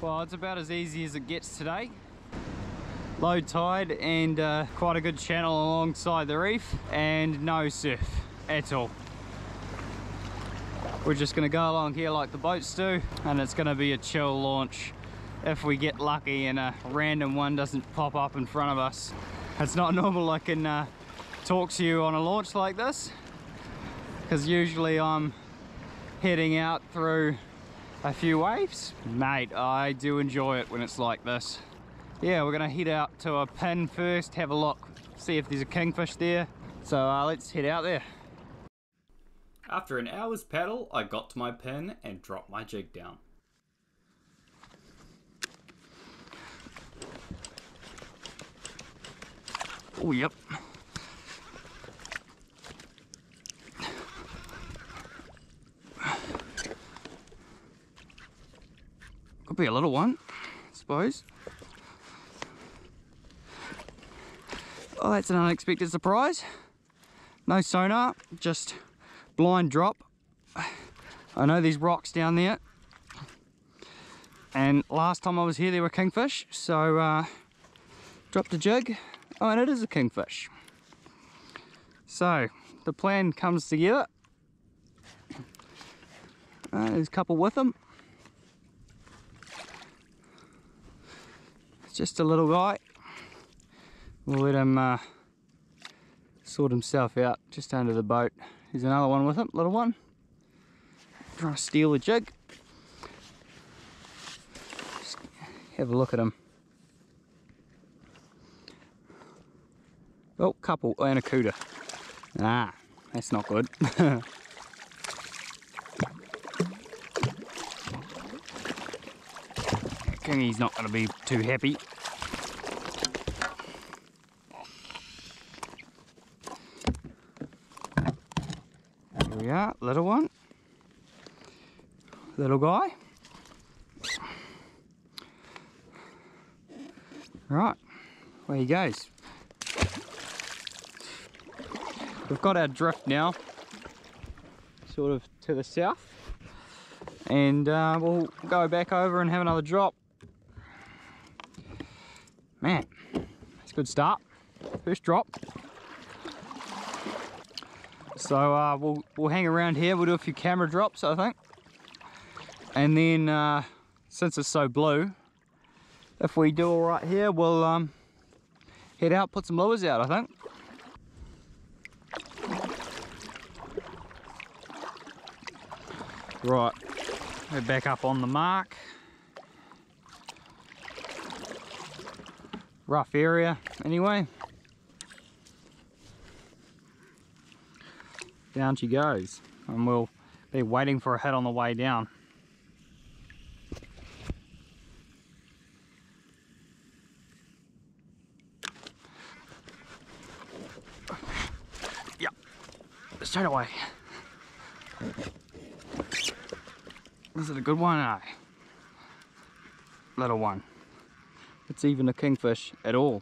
Well, it's about as easy as it gets today. Low tide and quite a good channel alongside the reef, and no surf at all. We're just going to go along here like the boats do, and it's going to be a chill launch if we get lucky and a random one doesn't pop up in front of us. It's not normal I can talk to you on a launch like this, because usually I'm heading out through a few waves. Mate, I do enjoy it when it's like this. Yeah, we're gonna head out to a pin first, have a look, see if there's a kingfish there. So let's head out there. After an hour's paddle, I got to my pin and dropped my jig down. Oh, yep. Could be a little one, I suppose. Oh, that's an unexpected surprise. No sonar, just blind drop. I know there's rocks down there, and last time I was here there were kingfish, so dropped a jig. Oh, and it is a kingfish. So the plan comes together. There's a couple with them. It's just a little guy. We'll let him sort himself out just under the boat. There's another one with him, little one. Trying to steal the jig. Just have a look at him. Oh, couple and a cooter. Ah, that's not good. Kingy's not going to be too happy. Here we are, little one. Little guy. Right, away he goes. We've got our drift now, sort of to the south, and we'll go back over and have another drop. Man, that's a good start. First drop. So we'll hang around here. We'll do a few camera drops, I think, and then since it's so blue, if we do all right here, we'll head out, put some lures out, I think. Right, we're back up on the mark. Rough area, anyway. Down she goes, and we'll be waiting for a hit on the way down. Yep, straight away. Is it a good one? No. Little one. It's even a kingfish at all.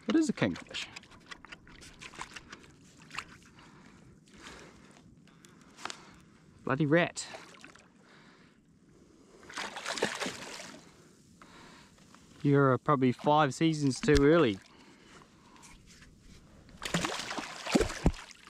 It is a kingfish. Bloody rat. You're probably 5 seasons too early.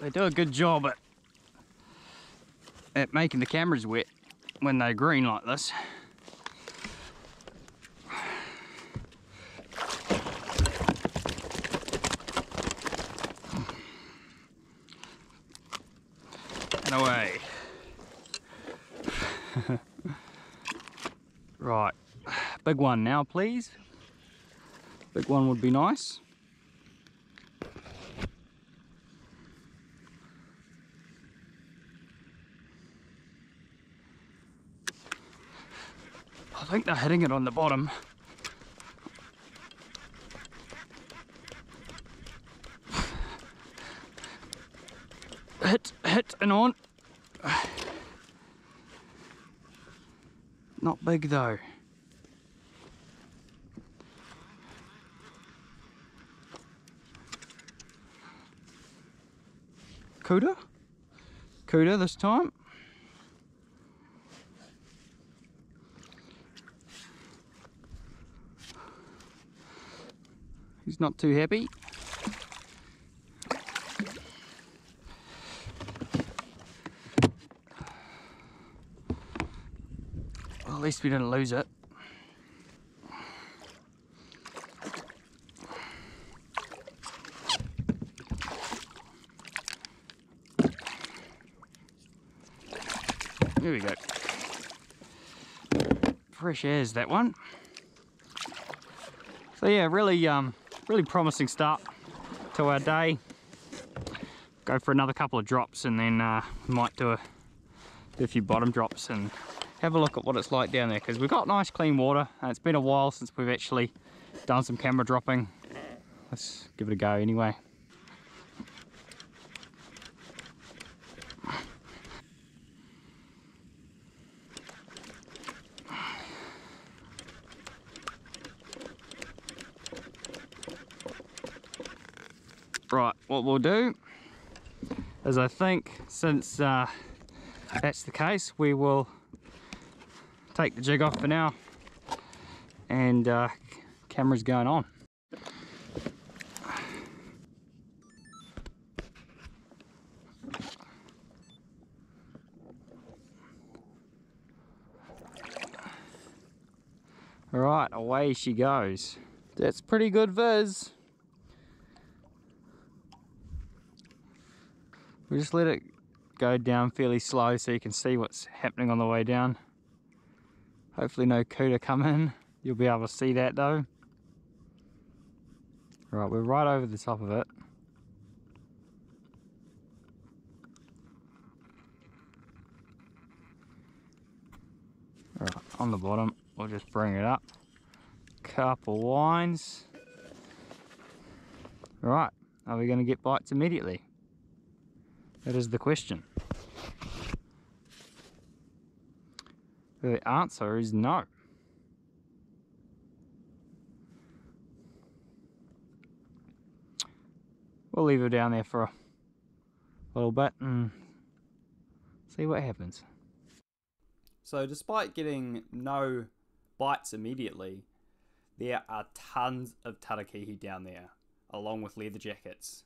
They do a good job at making the cameras wet when they're green like this. And away. Right, big one now please. Big one would be nice. I think they're hitting it on the bottom. Hit and on. Not big though. Cooter? Cooter this time. He's not too happy. Well, at least we didn't lose it. There we go. Fresh as that one. So yeah, really promising start to our day. Go for another couple of drops and then might do a few bottom drops and have a look at what it's like down there, because we've got nice clean water and it's been a while since we've actually done some camera dropping. Let's give it a go anyway. Right, what we'll do is, I think since that's the case, we will take the jig off for now, and camera's going on. Alright, away she goes. That's pretty good viz. We just let it go down fairly slow so you can see what's happening on the way down. Hopefully no cooter come in. You'll be able to see that though. Right, we're right over the top of it. Right, on the bottom, we'll just bring it up. Couple winds. Right, are we going to get bites immediately? That is the question. The answer is no. We'll leave her down there for a little bit and see what happens. So despite getting no bites immediately, there are tons of tarakihi down there, along with leather jackets.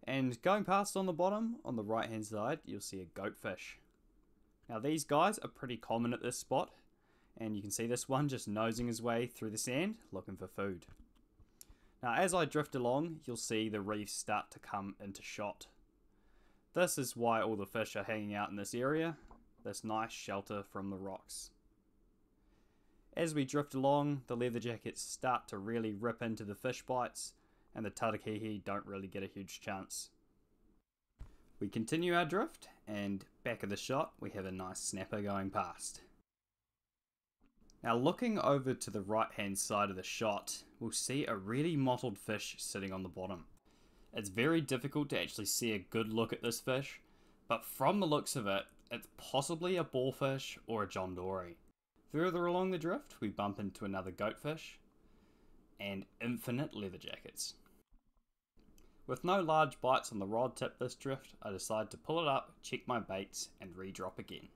And going past on the bottom, on the right hand side, you'll see a goatfish. Now these guys are pretty common at this spot, and you can see this one just nosing his way through the sand, looking for food. Now as I drift along, you'll see the reefs start to come into shot. This is why all the fish are hanging out in this area, this nice shelter from the rocks. As we drift along, the leather jackets start to really rip into the fish bites, and the tarakihi don't really get a huge chance. We continue our drift, and back of the shot we have a nice snapper going past. Now looking over to the right hand side of the shot, we'll see a really mottled fish sitting on the bottom. It's very difficult to actually see a good look at this fish, but from the looks of it, it's possibly a boarfish or a John Dory. Further along the drift, we bump into another goatfish and infinite leather jackets. With no large bites on the rod tip this drift, I decide to pull it up, check my baits and re-drop again.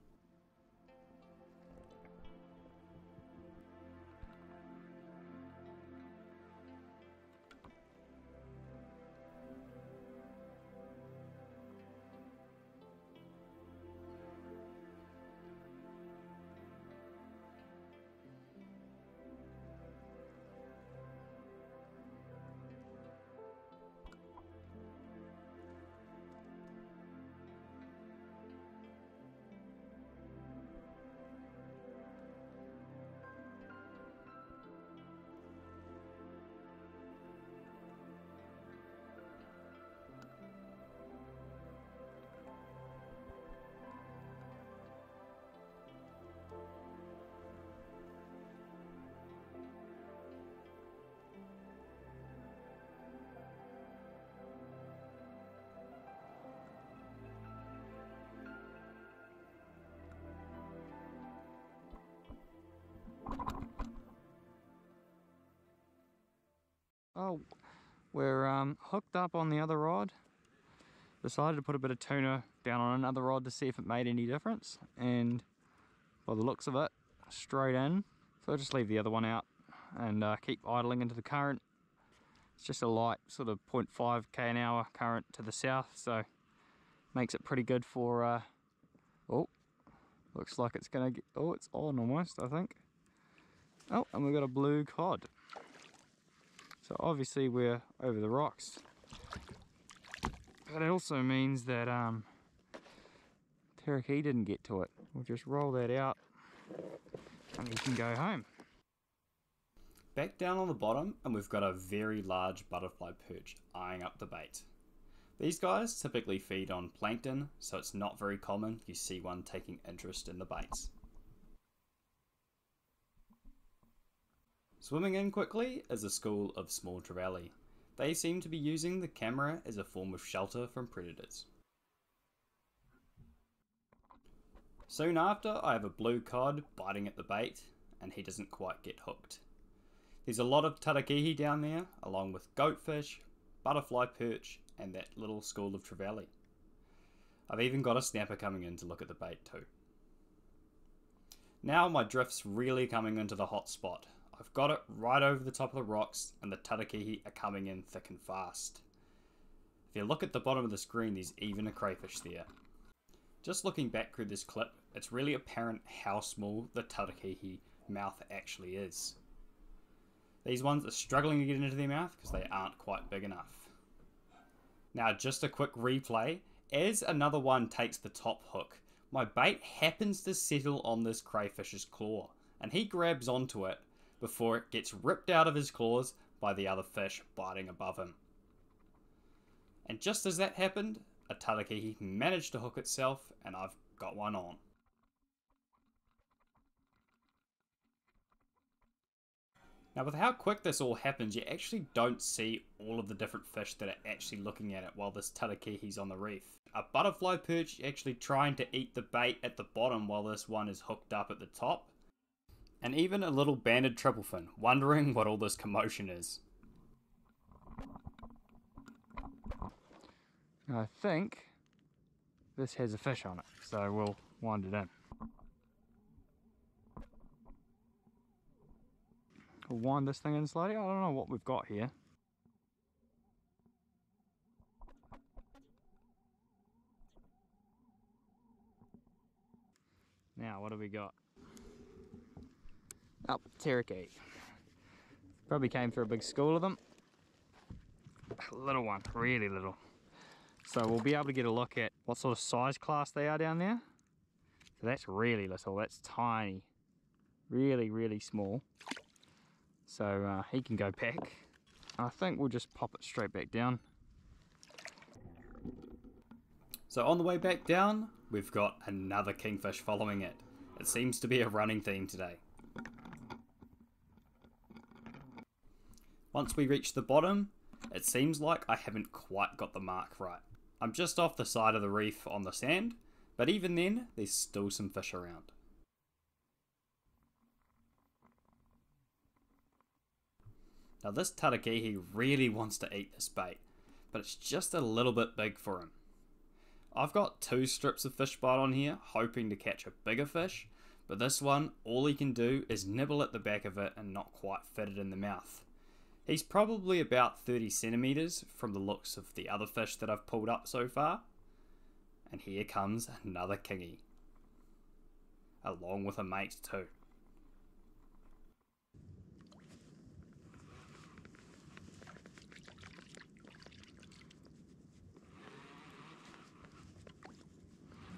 Oh, we're hooked up on the other rod. Decided to put a bit of tuna down on another rod to see if it made any difference, and by the looks of it, straight in. So I'll just leave the other one out and keep idling into the current, It's just a light sort of 0.5 k an hour current to the south, so makes it pretty good for oh, looks like it's gonna get, oh, it's on almost, I think. Oh, and we've got a blue cod. So obviously we're over the rocks. But it also means that Terrakee didn't get to it. We'll just roll that out and we can go home. Back down on the bottom, and we've got a very large butterfly perch eyeing up the bait. These guys typically feed on plankton, so it's not very common you see one taking interest in the baits. Swimming in quickly is a school of small trevally. They seem to be using the camera as a form of shelter from predators. Soon after, I have a blue cod biting at the bait, and he doesn't quite get hooked. There's a lot of tarakihi down there, along with goatfish, butterfly perch, and that little school of trevally. I've even got a snapper coming in to look at the bait too. Now my drift's really coming into the hot spot. I've got it right over the top of the rocks, and the tarakihi are coming in thick and fast. If you look at the bottom of the screen, there's even a crayfish there. Just looking back through this clip, it's really apparent how small the tarakihi mouth actually is. These ones are struggling to get into their mouth because they aren't quite big enough. Now just a quick replay, as another one takes the top hook, my bait happens to settle on this crayfish's claw, and he grabs onto it before it gets ripped out of his claws by the other fish biting above him. And just as that happened, a tarakihi managed to hook itself, and I've got one on. Now with how quick this all happens, you actually don't see all of the different fish that are actually looking at it while this tarakihi's on the reef. A butterfly perch actually trying to eat the bait at the bottom while this one is hooked up at the top. And even a little banded triplefin, wondering what all this commotion is. I think this has a fish on it, so we'll wind it in. We'll wind this thing in slowly. I don't know what we've got here. Now, what do we got? Oh, Terrakee. Probably came through a big school of them. A little one, really little. So we'll be able to get a look at what sort of size class they are down there. So that's really little, that's tiny. Really, really small. So he can go back. I think we'll just pop it straight back down. So on the way back down, we've got another kingfish following it. It seems to be a running theme today. Once we reach the bottom, it seems like I haven't quite got the mark right. I'm just off the side of the reef on the sand, but even then, there's still some fish around. Now this tarakihi really wants to eat this bait, but it's just a little bit big for him. I've got 2 strips of fish bite on here, hoping to catch a bigger fish, but this one, all he can do is nibble at the back of it and not quite fit it in the mouth. He's probably about 30 centimeters from the looks of the other fish that I've pulled up so far. And here comes another kingy, along with a mate too.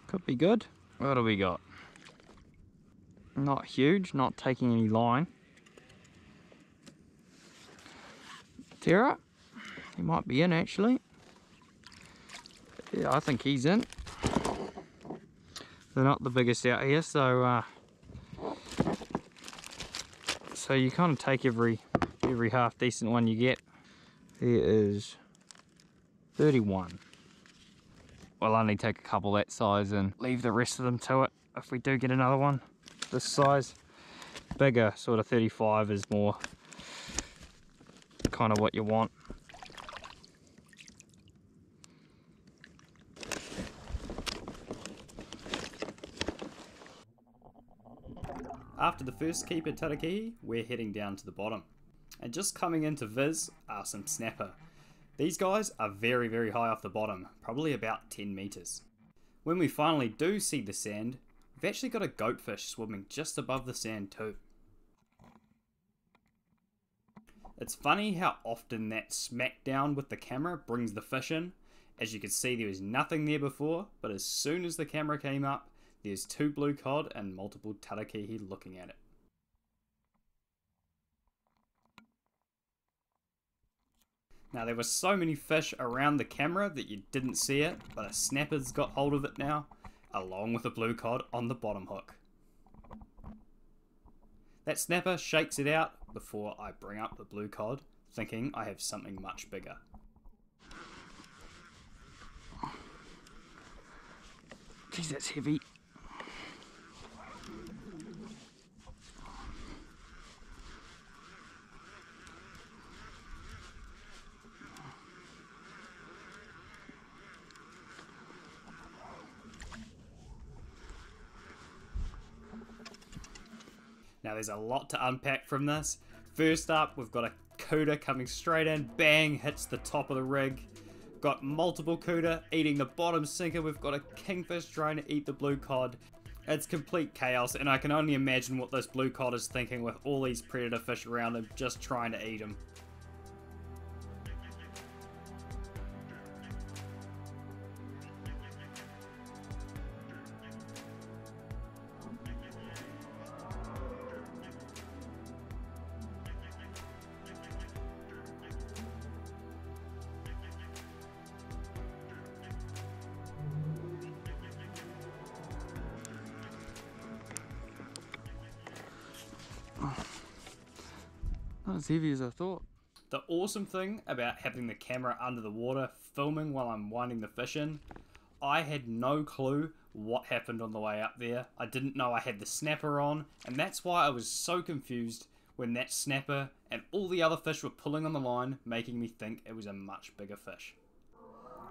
Could be good. What do we got? Not huge, not taking any line. Tara, he might be in actually. Yeah, I think he's in. They're not the biggest out here, so you kind of take every half decent one you get. Here is 31. We'll only take a couple that size and leave the rest of them to it if we do get another one this size. Bigger, sort of 35 is more kind of what you want. After the first keeper tarakihi, we're heading down to the bottom. And just coming into Viz are are some snapper. These guys are very, very high off the bottom, probably about 10 meters. When we finally do see the sand, we've actually got a goatfish swimming just above the sand too. It's funny how often that smackdown with the camera brings the fish in. As you can see, there was nothing there before, but as soon as the camera came up, there's 2 blue cod and multiple tarakihi looking at it. Now there were so many fish around the camera that you didn't see it, but a snapper's got hold of it now, along with a blue cod on the bottom hook. That snapper shakes it out before I bring up the blue cod, thinking I have something much bigger. Geez, that's heavy. Now there's a lot to unpack from this. First up, we've got a cooter coming straight in, bang, hits the top of the rig. Got multiple cooter eating the bottom sinker. We've got a kingfish trying to eat the blue cod. It's complete chaos, and I can only imagine what this blue cod is thinking with all these predator fish around him just trying to eat him. Not as heavy as I thought. The awesome thing about having the camera under the water filming while I'm winding the fish in, I had no clue what happened on the way up there. I didn't know I had the snapper on, and that's why I was so confused when that snapper and all the other fish were pulling on the line, making me think it was a much bigger fish.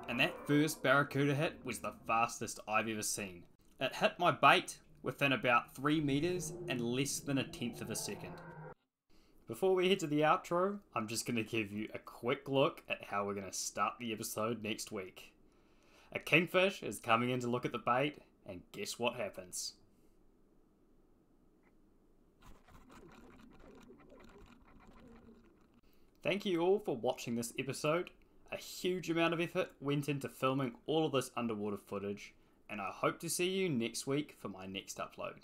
And that first barracuda hit was the fastest I've ever seen. It hit my bait within about 3 meters in less than 1/10 of a second. Before we head to the outro, I'm just going to give you a quick look at how we're going to start the episode next week. A kingfish is coming in to look at the bait, and guess what happens? Thank you all for watching this episode. A huge amount of effort went into filming all of this underwater footage, and I hope to see you next week for my next upload.